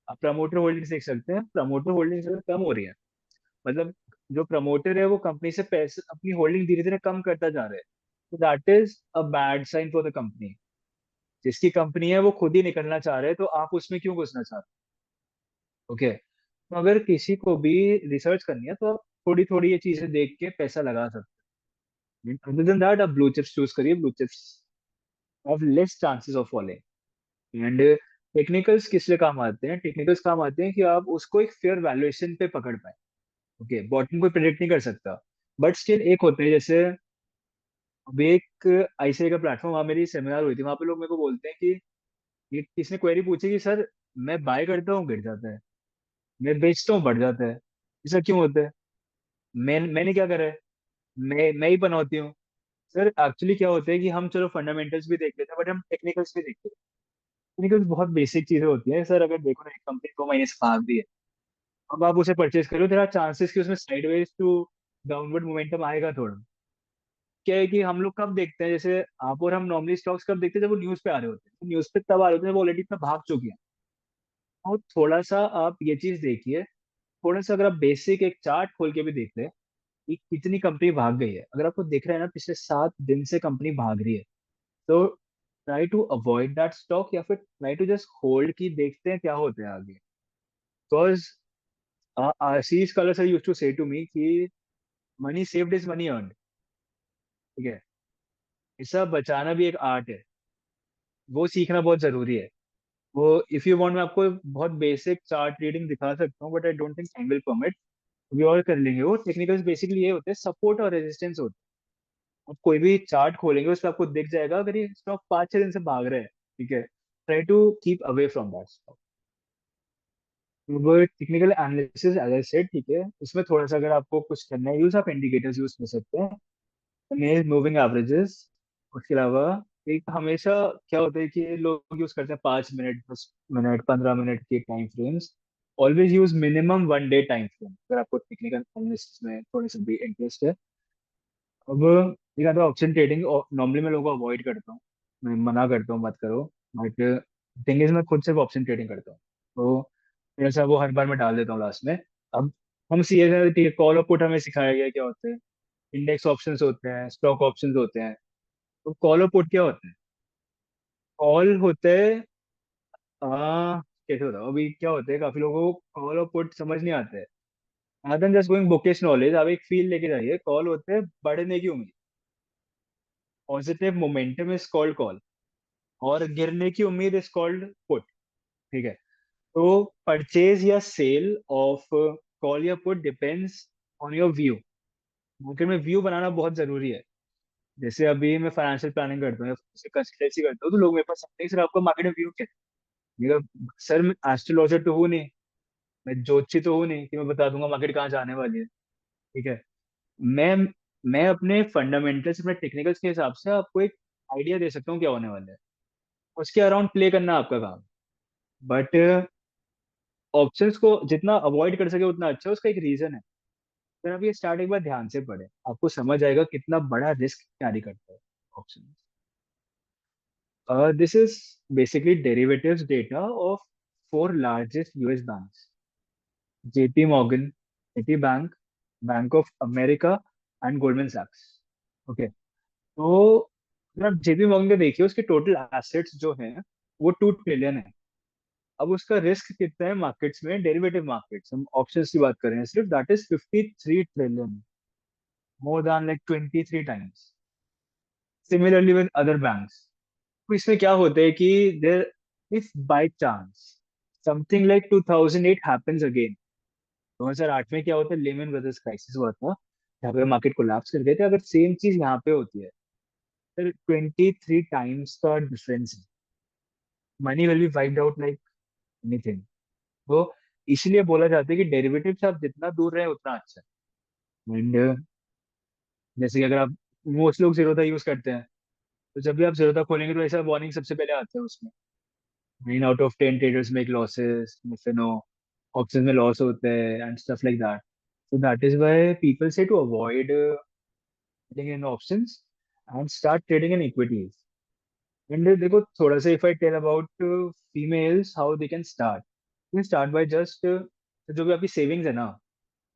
आप प्रमोटर होल्डिंग्स देख सकते हैं, प्रमोटर होल्डिंग्स अगर कम हो रही है, मतलब जो प्रमोटर है वो कंपनी से पैसे, अपनी होल्डिंग धीरे धीरे कम करता जा रहा है, तो that is a bad sign for the company. जिसकी कंपनी है वो खुद ही निकलना चाह रहे हैं, तो आप उसमें क्यों घुसना चाहते हो? ओके, तो अगर किसी को भी रिसर्च करनी है तो आप थोड़ी थोड़ी ये चीजें देख के पैसा लगा सकते हैं। अदर देन दैट आप ब्लू चिप्स चूज करिए, blue chips have less chances of falling. And technicals किस लिए काम आते हैं? टेक्निकल्स काम आते हैं कि आप उसको एक फेयर वैल्यूएशन पे पकड़ पाए। ओके, बॉटम कोई प्रेडिक्ट नहीं कर सकता, बट स्टिल एक होते हैं, जैसे अभी एक आईसीआई का प्लेटफॉर्म, वहाँ मेरी सेमिनार हुई थी, वहां पे लोग मेरे को बोलते हैं कि ये किसने क्वेरी पूछी कि सर मैं बाय करता हूँ गिर जाता है, मैं बेचता हूँ बढ़ जाता है, ऐसा क्यों होता है? मैंने क्या करा है? मैं ही बनौती हूँ। सर एक्चुअली क्या होता है कि हम चलो फंडामेंटल्स भी देख लेते हैं, बट हम टेक्निकल्स भी देखते हैं। टेक्निकल्स बहुत बेसिक चीजें होती हैं सर। अगर देखो ना, एक कंपनी 2 महीने से भाग रही है, अब आप उसे परचेज करो, देयर आर चांसेस कि उसमें साइडवेज टू डाउनवर्ड मोमेंटम आएगा थोड़ा। क्या है कि हम लोग कब देखते हैं, जैसे आप और हम नॉर्मली स्टॉक्स कब देखते हैं, जब वो न्यूज पे आ रहे होते हैं। तो न्यूज पे तब आ रहे होते हैं जब ऑलरेडी इतना भाग चुकी है। और थोड़ा सा आप ये चीज देखिए, थोड़ा सा अगर आप बेसिक एक चार्ट खोल के भी देख ले कि कितनी कंपनी भाग गई है, अगर आपको दिख रहा है ना पिछले 7 दिन से कंपनी भाग रही है, तो try to avoid that stock, या फिर ट्राई टू जस्ट होल्ड की देखते हैं क्या होता है आगे। बिकॉज आशीष कलर sir use to say to me कि money saved is money earned. ठीक है, इसका बचाना भी एक आर्ट है, वो सीखना बहुत जरूरी है। वो इफ यू वांट मैं आपको बहुत बेसिक चार्ट रीडिंग दिखा सकता हूँ, but I don't think time will permit. भी और कर लेंगे, वो टेक्निकल्स बेसिकली ये होते हैं, सपोर्ट और रेजिस्टेंस होते हैं। आप कोई भी चार्ट खोलेंगे उस पर आपको दिख जाएगा अगर ये स्टॉक 5-6 दिन से भाग रहा है, ठीक है, try to keep away from that stock. वो technical analysis as I said, ठीक है, उसमें थोड़ा सा अगर आपको कुछ करना है यूज, आप इंडिकेटर्स यूज कर सकते हैं, मेल मूविंग एवरेजेस। उसके अलावा एक हमेशा क्या होता है कि लोग यूज करते हैं 5 मिनट, 10 मिनट, 15 मिनट के time frames. Always use minimum 1 day time frame अगर आपको टेक्निकल एनालिसिस में थोड़ा सा भी इंटरेस्ट है। अब एक आता है ऑप्शन ट्रेडिंग, नॉर्मली मैं लोगों को अवॉइड करता हूँ, मैं मना करता हूँ मत करो, बट थिंग इज मैं खुद सिर्फ ऑप्शन ट्रेडिंग करता हूँ, तो मेरा सा वो हर बार मैं डाल देता हूँ लास्ट में। अब हम सीए का, ठीक है, कॉल और पुट हमें सिखाया गया क्या होते हैं, इंडेक्स ऑप्शंस होते हैं, स्टॉक ऑप्शंस होते हैं। तो कॉल और पुट क्या होते हैं? कॉल होते हैं, कैसे बताओ, अभी क्या होते हैं, काफी लोगों को कॉल और पुट समझ नहीं आते हैं। Other than just going bookish knowledge, आप एक फील लेके जाइए। कॉल होते हैं बढ़ने की उम्मीद, positive momentum is called call, और गिरने की उम्मीद इज कॉल्ड पुट। ठीक है, तो परचेज या सेल ऑफ कॉल या put depends on your view. Market में व्यू बनाना बहुत जरूरी है। जैसे अभी मैं फाइनेंशियल प्लानिंग करता हूँ या कंसल्टेंसी करता हूँ, तो लोग मेरे पास आते हैं, सर आपका मार्केट में व्यू क्या है? मेरा, सर मैं एस्ट्रोलॉजर तो हूँ नहीं, मैं ज्योतिषी तो हूँ नहीं कि मैं बता दूंगा मार्केट कहाँ जाने वाली है। ठीक है, मैं मैं अपने फंडामेंटल्स, अपने टेक्निकल्स के हिसाब से आपको एक आइडिया दे सकता हूँ क्या होने वाला है, उसके अराउंड प्ले करना आपका काम। बट ऑप्शंस को जितना अवॉइड कर सके उतना अच्छा है, उसका एक रीजन है। अगर आप ये स्टार्ट एक बार ध्यान से पढ़े, आपको समझ आएगा कितना बड़ा रिस्क कैरी करता है option. This is basically derivatives data of 4 largest US banks: JP Morgan, Citibank, Bank of America and Goldman सैक्स। ओके, तो अगर आप जेपी मॉर्गन को देखिए, उसके टोटल एसेट्स जो हैं वो 2 ट्रिलियन है। अब उसका रिस्क कितना है मार्केट्स में, डेरिवेटिव मार्केट्स, हम ऑप्शंस की बात कर रहे हैं सिर्फ, that is 53 trillion, more than like 23 times. Similarly with other banks. तो इसमें क्या होता है कि there, if by chance something like 2008 happens again, 2008 में क्या होता है, लेमन ब्रदर्स क्राइसिस हुआ था, यहाँ पे मार्केट कोलैप्स कर गए थे, अगर सेम चीज यहाँ पे होती है, फिर 23 टाइम्स का डिफरेंस है, money will be wiped out like anything. तो इसलिए बोला जाता है कि डेरिवेटिव से आप जितना दूर रहे उतना अच्छा है। एंड जैसे कि अगर आप, मोस्ट लोग जीरोधा यूज करते हैं, तो जब भी आप जीरोधा खोलेंगे तो ऐसा वार्निंग सबसे पहले आता है उसमें, 9 out of 10 traders make losses, you know, options में लॉस होते हैं and stuff like that. So that is why people say to avoid trading in options and start trading in equities. And देखो थोड़ा सा, if I tell about females how they can start, you can start by just जो भी आपकी savings है ना,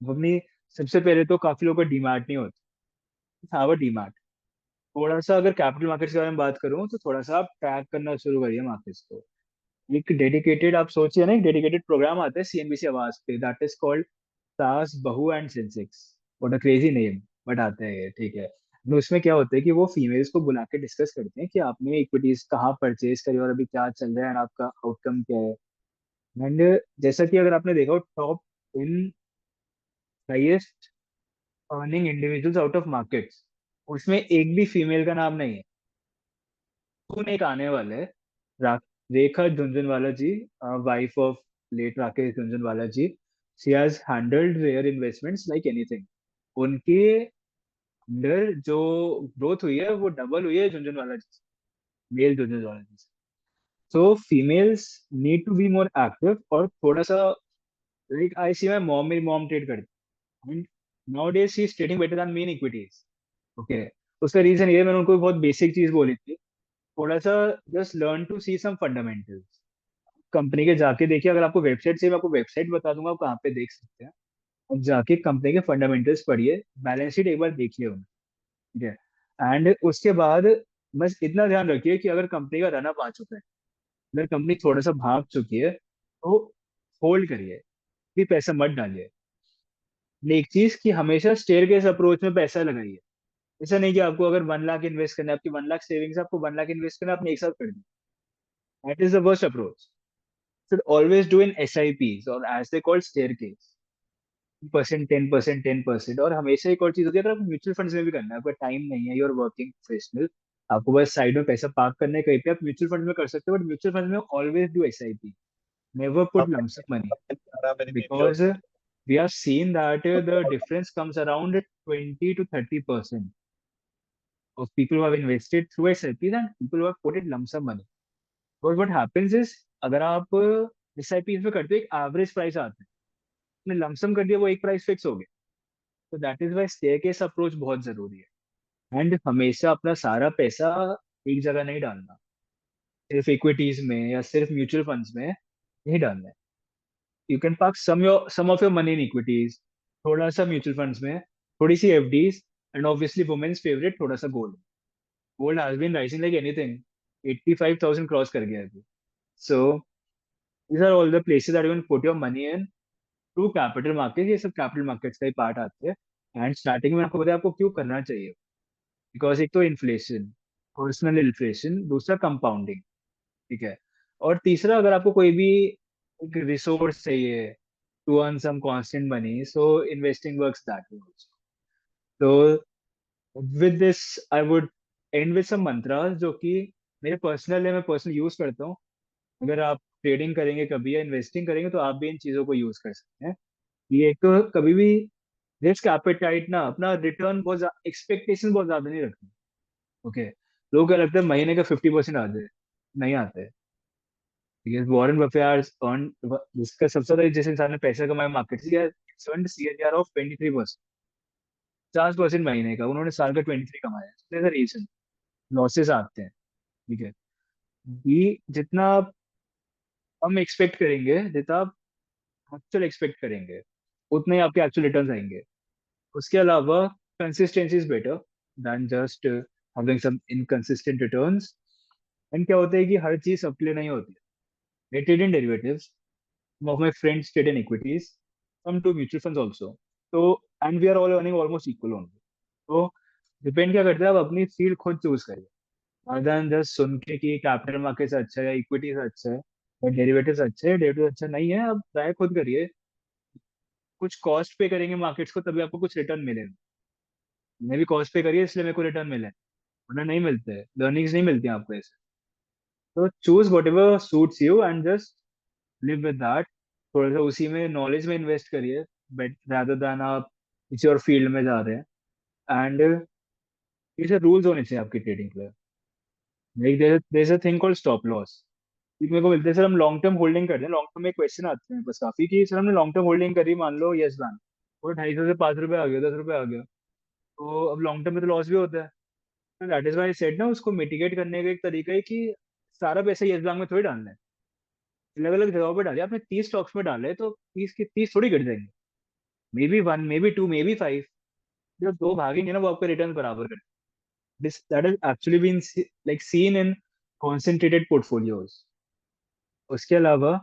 वो अपनी, सबसे पहले तो काफी लोगों का डीमैट नहीं होता, हाँ वो डीमैट, थोड़ा सा अगर कैपिटल मार्केट्स के बारे में बात करूँ तो थोड़ा सा आप ट्रैक करना शुरू करिए मार्केट्स को। एक डेडिकेटेड, आप सोचिए ना, एक डेडिकेटेड प्रोग्राम आता है सीएनबीसी आवाज पे, दैट इज कॉल्ड सास बहू and Sensex. What a crazy name, but आता है ये, ठीक है। तो उसमें क्या होता है कि वो फीमेल्स को बुला के डिस्कस करते हैं कि आपने इक्विटीज कहाँ परचेज करी और अभी क्या चल रहा है, and आपका आउटकम क्या है। एंड जैसा कि अगर आपने देखा, top in highest earning individuals out of markets, उसमें एक भी फीमेल का नाम नहीं है। कौन एक आने वाले हैं, रा, Rekha Jhunjhunwala ji, wife of late Rakesh Jhunjhunwala ji. She has handled their investments like anything. उनके अंडर जो ग्रोथ हुई है वो डबल हुई है Jhunjhunwala ji, male Jhunjhunwala ji. So females need to be more active, और थोड़ा सा, like I see my mom, मेरी मॉम ट्रेड करती है, and nowadays she is trading better than me in equities. Okay, उसका रीजन ये है, मैंने उनको बहुत बेसिक चीज बोली थी, थोड़ा सा just learn to see some fundamentals. Company के जाके देखिए, अगर आपको वेबसाइट चाहिए मैं आपको वेबसाइट बता दूंगा, आप कहाँ पे देख सकते हैं। अब जाके कंपनी के फंडामेंटल्स पढ़िए, बैलेंस शीट एक बार देखिए उन्हें, ठीक है। एंड उसके बाद बस इतना ध्यान रखिए कि अगर कंपनी का रनअप आ चुका है, अगर कंपनी थोड़ा सा भाग चुकी है, तो होल्ड करिए, भी पैसा मत डालिए। एक चीज कि हमेशा स्टेयर केस अप्रोच में पैसा लगाइए। ऐसा नहीं कि आपको अगर 1 लाख इन्वेस्ट करना है, आपकी 1 लाख सेविंग्स है, आपको 1 लाख इन्वेस्ट करना है, आपने एक साथ कर दिया, that is the worst approach. Should always do in SIPs और as they called stair case, 10%, 10%, 10%। और हमेशा एक और चीज होती है, अगर आप म्यूचुअल फंड्स में भी करना है, आपका टाइम नहीं है, यू आर वर्किंग प्रोफेशनल, आपको बस साइड में पैसा पार्क करना है कहीं पे, आप म्यूचुअल फंड में कर सकते हो, बट म्यूचुअल फंड में always do SIP, never put lump sum money, because we have seen that the difference comes around 20 to 30% of people who have invested through SIPs and people who have put in lump sum money. Because what happens is, अगर आप SIPs में करते हो, एक average price आता है, आपने lump sum कर दिया, वो एक प्राइस फिक्स हो गया। तो that is why staircase approach बहुत जरूरी है। एंड हमेशा अपना सारा पैसा एक जगह नहीं डालना, सिर्फ इक्विटीज में या सिर्फ म्यूचुअल फंड्स में नहीं डालना है। You can park some of your money in equities, थोड़ा सा म्यूचुअल फंड्स में, थोड़ी सी FDs, and obviously women's favourite थोड़ा सा gold. Gold has been rising like anything, 85,000 cross कर गया है अभी। So these are all the places that you can put your money in through capital market. ये सब कैपिटल मार्केट्स का ही part आते हैं। एंड स्टार्टिंग में आपको बताया आपको क्यों करना चाहिए, बिकॉज एक तो इन्फ्लेशन, पर्सनल इन्फ्लेशन, दूसरा कंपाउंडिंग, ठीक है। और तीसरा, अगर आपको कोई भी एक रिसोर्स चाहिए to earn some constant money, so investing works that way also. तो with this I would end with some mantras जो कि मेरे पर्सनल है, मैं पर्सनल यूज करता हूँ। अगर आप ट्रेडिंग करेंगे कभी या इन्वेस्टिंग करेंगे, तो आप भी इन चीजों को यूज कर सकते हैं। ये एक तो कभी भी रिस्क एपेटाइट ना, अपना रिटर्न बहुत एक्सपेक्टेशन बहुत ज्यादा नहीं रखना। ओके, लोगों को लगता है महीने का 50% आ जाए, नहीं आते हैं। ठीक है, वॉरेन बफेट अर्न, जिसका सबसे ज्यादा जिस इंसान ने पैसा कमाया मार्केट से, CAGR ऑफ 23%, 50% महीने का, उन्होंने साल का 23 कमाया। रीजन लॉसेस आते हैं, ठीक है। ये जितना आप हम एक्सपेक्ट करेंगे, जितना आप एक्चुअल एक्सपेक्ट करेंगे, उतने ही आपके एक्चुअल रिटर्न आएंगे। उसके अलावा consistency is better than just having some inconsistent returns. And क्या होता है कि हर चीज सबके लिए नहीं होती है। They trade in derivatives. Some of my friends trade in equities. Some do mutual funds also. So, and we are all earning almost equal only. तो डिपेंड क्या करता है, आप अपनी फील्ड खुद चूज करिए, rather than just सुन के कि कैपिटल मार्केट्स अच्छा है या इक्विटीज अच्छा है या डेरिवेटिव्स अच्छा है, डेरिवेटिव अच्छा नहीं है, आप ट्राई खुद करिए। कुछ कॉस्ट पे करेंगे मार्केट्स को, तभी आपको कुछ रिटर्न मिलेगा। मैं भी कॉस्ट पे करिए इसलिए मेरे को रिटर्न मिले, वरना नहीं मिलते, लर्निंग्स नहीं मिलती आपको ऐसे। तो choose what ever suits you and just live with that. थोड़ा सा उसी में नॉलेज में इन्वेस्ट करिए, बट rather than आप किसी और फील्ड में जा रहे हैं। एंड ये रूल्स होने चाहिए आपकी ट्रेडिंग के लिए। Like there is a thing called stop loss. मेरे को मिलते हैं सर, हम लॉन्ग टर्म होल्डिंग करते हैं, लॉन्ग टर्म में क्वेश्चन आते हैं बस काफी कि सर हमने लॉन्ग टर्म होल्डिंग करी, मान लो यस बैंक, वो 250 से 5 रुपए आ गया, 10 रुपए आ गया, तो अब लॉन्ग टर्म में तो लॉस भी होता है। तो दैट इज वाई सेड ना, उसको मिटिगेट करने का एक तरीका है कि सारा पैसा यस बैंक में थोड़ी डालना है, अलग अलग जगहों पे डालिए। आपने 30 स्टॉक्स में डाले तो 30 के 30 थोड़ी गिर जाएंगे, may be 1, may be 2, may be 5। जो दो भागेंगे ना, वो आपका रिटर्न बराबर कर। This that is actually been like seen in concentrated portfolios. उसके अलावा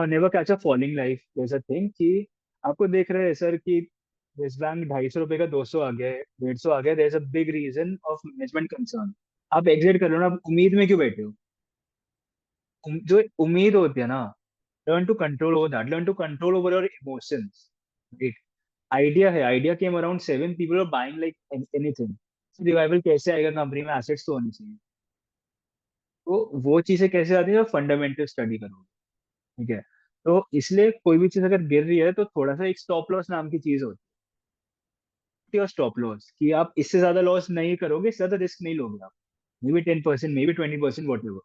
never catch a falling knife, जैसा थिंग कि आपको देख रहे हैं सर कि यस बैंक 250 रुपए का 200 आ गया है, 150 आ गया, there is a big reason of management concern. आप एग्जिट कर लो ना, आप उम्मीद में क्यों बैठे हो? जो उम्मीद होती है ना, learn to control over that, learn to control over your emotions. Idea है, idea came around 7 people are buying like anything. Revival कैसे आएगा, कंपनी में एसेट्स तो होनी चाहिए। तो वो चीजें कैसे आती है, फंडामेंटल स्टडी करो, ठीक है। तो इसलिए कोई भी चीज अगर गिर रही है, तो थोड़ा सा एक स्टॉप लॉस नाम की चीज होती है, और स्टॉप लॉस कि आप इससे ज्यादा लॉस नहीं करोगे, इससे ज्यादा रिस्क नहीं लोगे आप, may be 10%, may be 20%, what ever,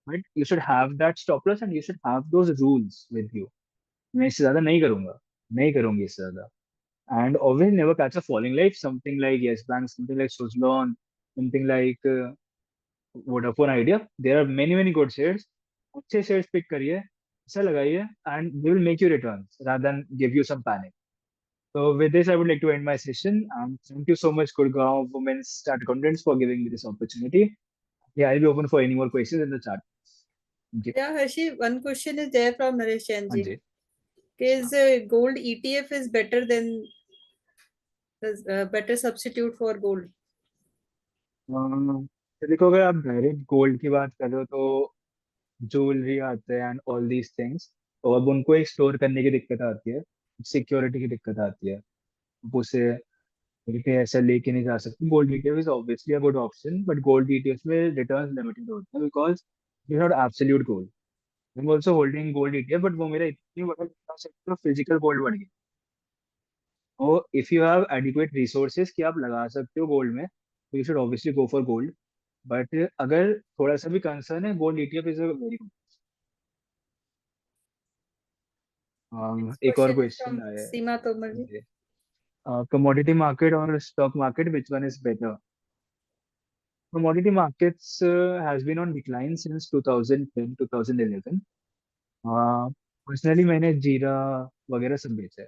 but you should have that stop loss and you should have those rules with you. मैं इससे ज्यादा नहीं करूंगा, नहीं करूंगी इससे ज्यादा। And always never catch a falling life. Something like Yes Bank, something like Suzlon, something like Vodafone Idea. There are many, many good shares. अच्छे शेयर्स पिक करिए, ऐसा लगाइए, and they will make you returns rather than give you some panic. So with this, I would like to end my session. Thank you so much, Gurgaon Women's Start Contents, for giving me this opportunity. Yeah, I'll be open for any more questions in the chat. Thank you. Yeah, Harshi, one question is there from Naresh Jain हाँ ji. जी. Is gold ETF is better than better substitute for gold? तो देखो, अगर आप direct gold की बात कर रहे हो तो ज्वेलरी आते हैं एंड ऑल दीज थिंग्स, तो अब उनको एक स्टोर करने की दिक्कत आती है, सिक्योरिटी की दिक्कत आती है. अब उसे कहीं ऐसा लेके नहीं जा सकते. Gold ETF is obviously a good option, but gold ETF में रिटर्न लिमिटेड होते हैं because you not absolute gold. I am also holding gold ETF, but वो मेरा इतनी बड़ा फिजिकल गोल्ड बढ़ गया. तो if you have adequate resources कि आप लगा सकते हो गोल्ड में, तो you should obviously go for gold. But अगर थोड़ा सा भी कंसर्न है, gold ETF is a very good. Next एक और question is क्वेश्चन from आया Seema Tomar ji. है, commodity market or stock market, which one is better? Commodity markets has been on decline since 2010 2011. Personally मैंने जीरा वगैरह सब बेचा है,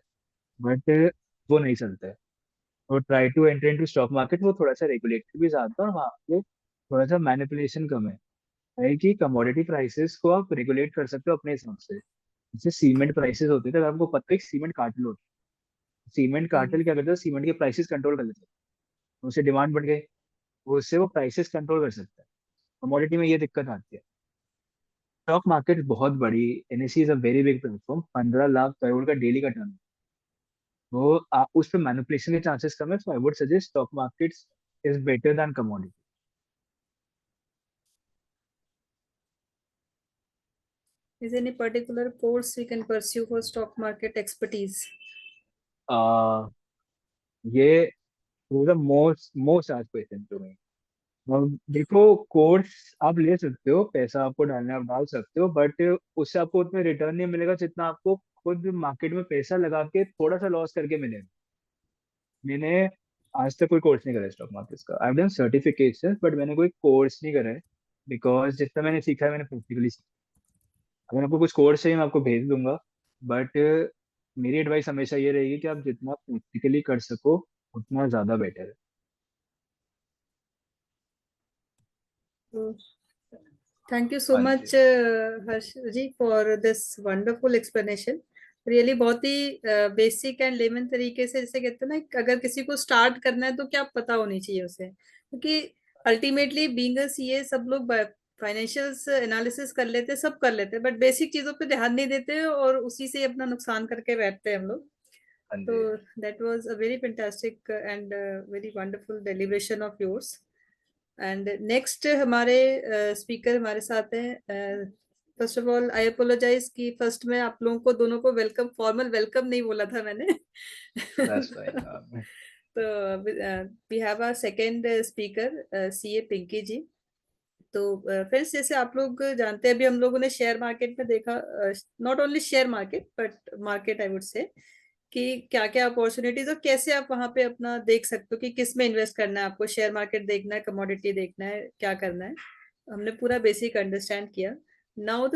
बट वो नहीं चलता है. तो try to enter into stock market, वो थोड़ा सा रेगुलेटेड भी ज्यादा है और वहाँ पे थोड़ा सा मैनिपुलेशन कम है कि कमोडिटी प्राइसेस को आप रेगुलेट कर सकते हो अपने हिसाब से. जैसे सीमेंट प्राइसेस होते थे, अगर आपको पता है सीमेंट कार्टेल होता है, सीमेंट कार्टेल क्या करता है, सीमेंट के प्राइसेस कंट्रोल कर लेते हैं, उससे डिमांड बढ़ गई, वो उससे वो प्राइसेस कंट्रोल कर सकता है. कमोडिटी में ये दिक्कत आती है. स्टॉक मार्केट बहुत बड़ी, NSC is a very big platform, 15 lakh crore का डेली का टर्न. वो उस पर मैनिपुलेशन के चांसेस कम है, so I would suggest stock markets is better than commodity. Is any particular course we can pursue for stock market expertise? ये the most most asked question to me. देखो, course आप ले सकते हो, पैसा आपको डालना है आप डाल सकते हो, बट उससे आपको उतना रिटर्न नहीं मिलेगा जितना आपको खुद मार्केट में पैसा लगा के थोड़ा सा लॉस करके मिलेगा. मैंने आज तक कोई कोर्स नहीं करा स्टॉक मार्केट का. I have done certification, but मैंने कोई कोर्स नहीं करा है, बिकॉज जितना मैंने सीखा है मैंने प्रैक्टिकली सीखा. अगर आपको कुछ कोर्स चाहिए मैं आपको भेज दूंगा, बट मेरी एडवाइस हमेशा ये रहेगी कि आप जितना प्रैक्टिकली कर सको उतना ज्यादा बेटर है. So, thank you so हाँ much, जी. Harsh ji, for this wonderful explanation. Really बहुत ही बेसिक एंड लेमन तरीके से, जैसे कहते हैं ना, अगर किसी को स्टार्ट करना है तो क्या पता होनी चाहिए उसे, क्योंकि अल्टीमेटली बीइंग अ सीए सब लोग फाइनेंशियल्स एनालिसिस कर लेते हैं, सब कर लेते हैं, बट बेसिक चीजों पे ध्यान नहीं देते और उसी से अपना नुकसान करके बैठते हैं हम लोग. हाँ जी. तो that was a very fantastic and very wonderful deliberation of yours. And next हमारे स्पीकर हमारे साथ हैं. First of all I apologise कि फर्स्ट में आप लोगों को दोनों को वेलकम, फॉर्मल वेलकम नहीं बोला था मैंने. That's fine. तो we have our second speaker CA Pinky ji. तो फ्रेंड्स, जैसे आप लोग जानते हैं, अभी हम लोगों ने शेयर मार्केट में देखा, not only share market but market I would say, कि क्या क्या अपॉर्चुनिटीज और कैसे आप वहां पे अपना देख सकते हो कि किस में इन्वेस्ट करना है आपको, शेयर मार्केट देखना है, कमोडिटी देखना है, क्या करना है. हमने पूरा बेसिक अंडरस्टैंड किया. Now the